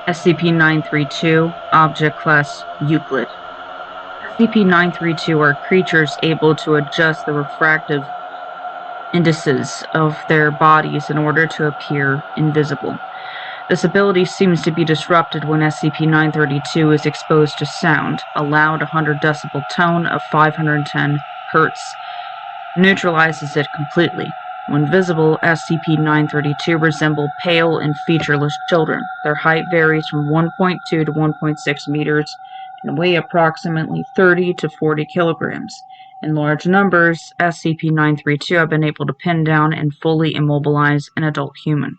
SCP-932, Object Class Euclid. SCP-932 are creatures able to adjust the refractive indices of their bodies in order to appear invisible. This ability seems to be disrupted when SCP-932 is exposed to sound. A loud 100 decibel tone of 510 Hz neutralizes it completely. When visible, SCP-932 resemble pale and featureless children. Their height varies from 1.2 to 1.6 meters and weigh approximately 30 to 40 kilograms. In large numbers, SCP-932 have been able to pin down and fully immobilize an adult human.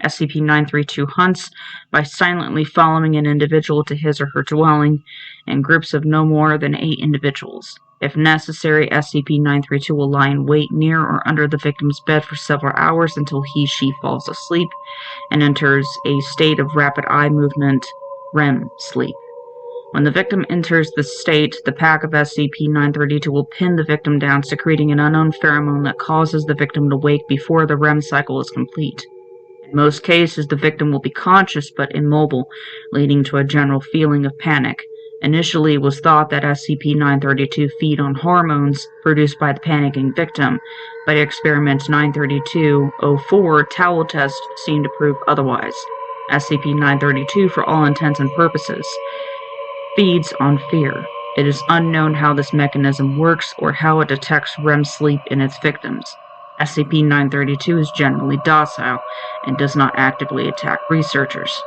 SCP-932 hunts by silently following an individual to his or her dwelling in groups of no more than 8 individuals. If necessary, SCP-932 will lie in wait near or under the victim's bed for several hours until he/she falls asleep and enters a state of rapid eye movement, REM sleep. When the victim enters this state, the pack of SCP-932 will pin the victim down, secreting an unknown pheromone that causes the victim to wake before the REM cycle is complete. In most cases, the victim will be conscious but immobile, leading to a general feeling of panic. Initially, it was thought that SCP-932 feed on hormones produced by the panicking victim, but experiment 932-04 towel test seemed to prove otherwise. SCP-932, for all intents and purposes, feeds on fear. It is unknown how this mechanism works or how it detects REM sleep in its victims. SCP-932 is generally docile and does not actively attack researchers.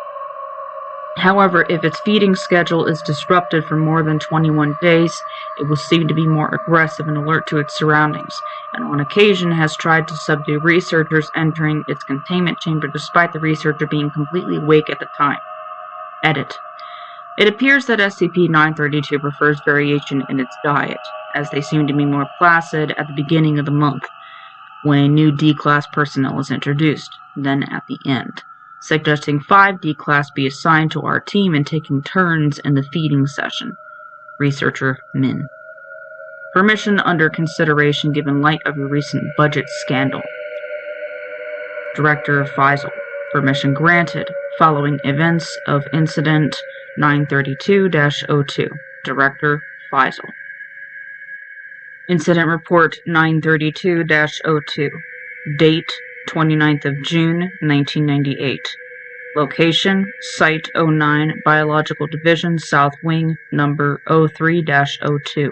However, if its feeding schedule is disrupted for more than 21 days, it will seem to be more aggressive and alert to its surroundings, and on occasion has tried to subdue researchers entering its containment chamber despite the researcher being completely awake at the time. Edit. It appears that SCP-932 prefers variation in its diet, as they seem to be more placid at the beginning of the month, when a new D-Class personnel is introduced, than at the end, suggesting 5 D-Class be assigned to our team and taking turns in the feeding session. Researcher Min. Permission under consideration given light of a recent budget scandal. Director Faisal. Permission granted following events of Incident 932-02. Director Faisal. Incident Report 932-02. Date 29th of June, 1998. Location, Site 09, Biological Division, South Wing, number 03-02.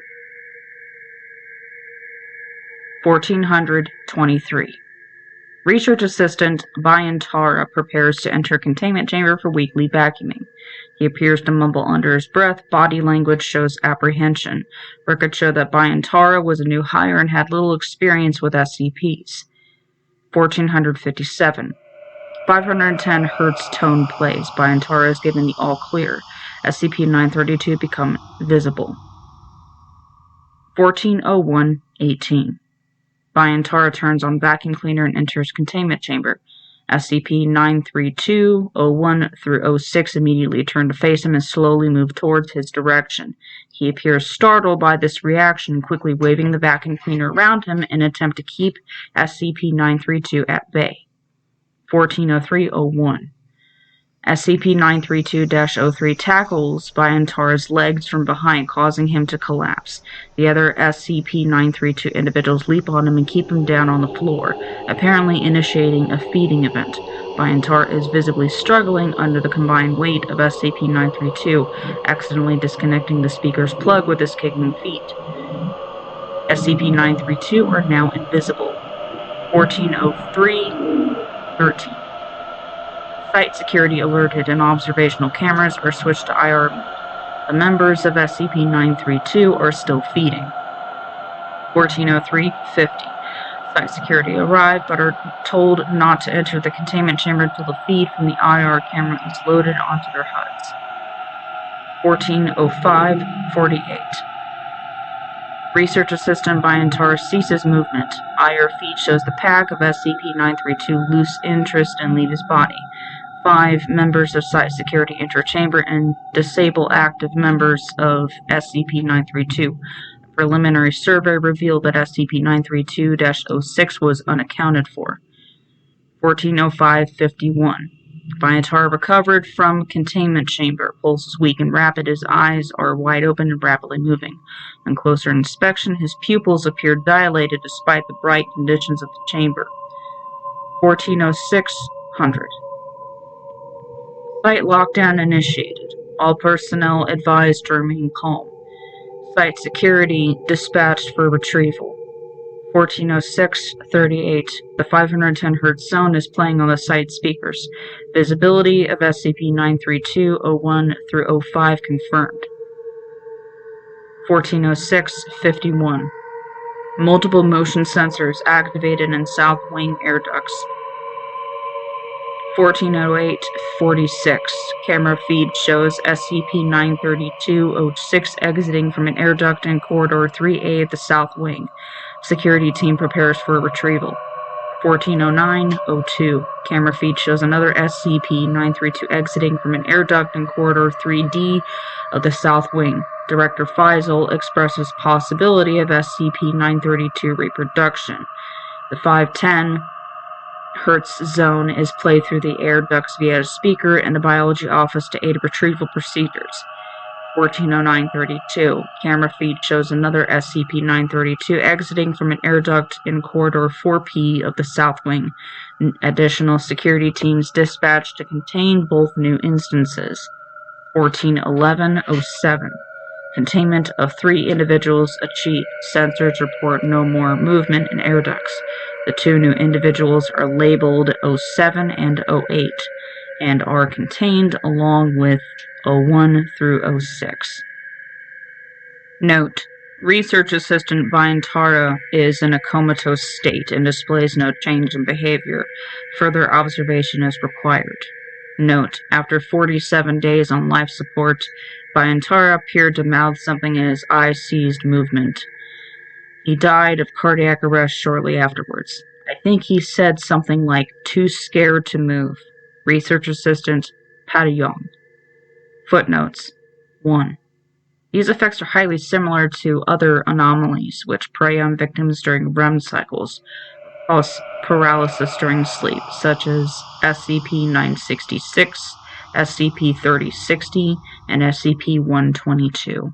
1423. Research Assistant Bayantara prepares to enter containment chamber for weekly vacuuming. He appears to mumble under his breath. Body language shows apprehension. Records show that Bayantara was a new hire and had little experience with SCPs. 1457. 510 Hz tone plays. Bayantara is given the all clear. SCP-932 become visible. 1401-18. Bayantara turns on vacuum cleaner and enters containment chamber. SCP-932-01-06 immediately turn to face him and slowly move towards his direction. He appears startled by this reaction, quickly waving the vacuum cleaner around him in an attempt to keep SCP-932 at bay. 1403-01. SCP-932-03 tackles Bayantara's legs from behind, causing him to collapse. The other SCP-932 individuals leap on him and keep him down on the floor, apparently initiating a feeding event. Bayantara is visibly struggling under the combined weight of SCP-932, accidentally disconnecting the speaker's plug with his kicking feet. SCP-932 are now invisible. 1403-13. Site security alerted and observational cameras are switched to IR mode. The members of SCP-932 are still feeding. 1403-50. Site security arrive but are told not to enter the containment chamber until the feed from the IR camera is loaded onto their HUDs. 1405-48. Research Assistant Bayantara ceases movement. IR feed shows the pack of SCP-932 lose interest and leave his body. 5 members of Site Security enter chamber and disable active members of SCP-932. A preliminary survey revealed that SCP-932-06 was unaccounted for. 1405-51. Byantar recovered from containment chamber. Pulse is weak and rapid. His eyes are wide open and rapidly moving. On closer inspection, his pupils appear dilated despite the bright conditions of the chamber. 140600. Site lockdown initiated. All personnel advised to remain calm. Site security dispatched for retrieval. 1406-38. The 510 Hz zone is playing on the site speakers. Visibility of SCP-932-01 through 05 confirmed. 1406-51. Multiple motion sensors activated in South Wing air ducts. 1408-46. Camera feed shows SCP-932-06 exiting from an air duct in Corridor 3A of the South Wing. Security team prepares for retrieval. 1409-02. Camera feed shows another SCP-932 exiting from an air duct in Corridor 3D of the South Wing. Director Faisal expresses possibility of SCP-932 reproduction. The 510 Hz zone is played through the air ducts via a speaker in the biology office to aid retrieval procedures. 1409-32. Camera feed shows another SCP-932 exiting from an air duct in Corridor 4P of the South Wing. Additional security teams dispatched to contain both new instances. 1411-07. Containment of 3 individuals achieved. Sensors report no more movement in air ducts. The 2 new individuals are labeled 07 and 08 and are contained along with 01 through 06. Note: Research Assistant Byantar is in a comatose state and displays no change in behavior. Further observation is required. Note: After 47 days on life support, Byantar appeared to mouth something and his eyes ceased movement. He died of cardiac arrest shortly afterwards. I think he said something like, "too scared to move." Research Assistant Patayong. Footnotes. 1. These effects are highly similar to other anomalies which prey on victims during REM cycles, cause paralysis during sleep, such as SCP-966, SCP-3060, and SCP-122.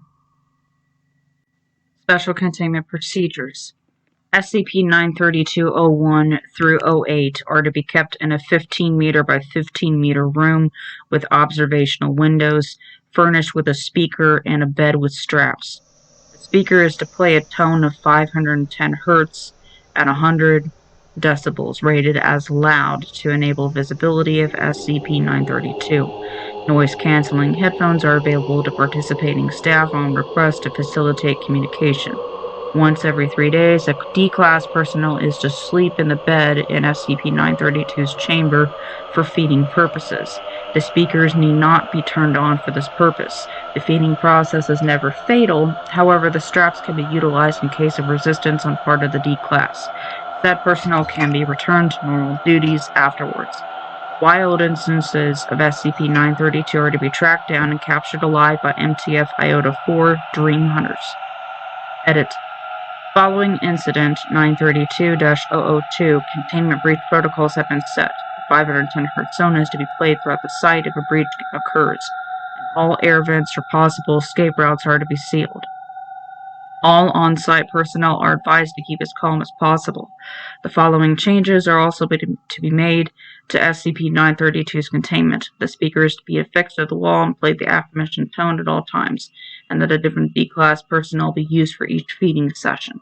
Special Containment Procedures. SCP-932-01 through 08 are to be kept in a 15-meter by 15-meter room with observational windows, furnished with a speaker and a bed with straps. The speaker is to play a tone of 510 Hz at 100 decibels, rated as loud to enable visibility of SCP-932. Noise-canceling headphones are available to participating staff on request to facilitate communication. Once every 3 days, a D-Class personnel is to sleep in the bed in SCP-932's chamber for feeding purposes. The speakers need not be turned on for this purpose. The feeding process is never fatal, however the straps can be utilized in case of resistance on part of the D-Class. Said personnel can be returned to normal duties afterwards. Wild instances of SCP-932 are to be tracked down and captured alive by MTF Iota-4 Dream Hunters. Edit. Following Incident 932-002, containment breach protocols have been set. The 510 Hz zone is to be played throughout the site if a breach occurs, and all air vents or possible escape routes are to be sealed. All on-site personnel are advised to keep as calm as possible. The following changes are also to be made to SCP-932's containment. The speaker is to be affixed to the wall and play the aforementioned tone at all times, and that a different D-Class personnel be used for each feeding session.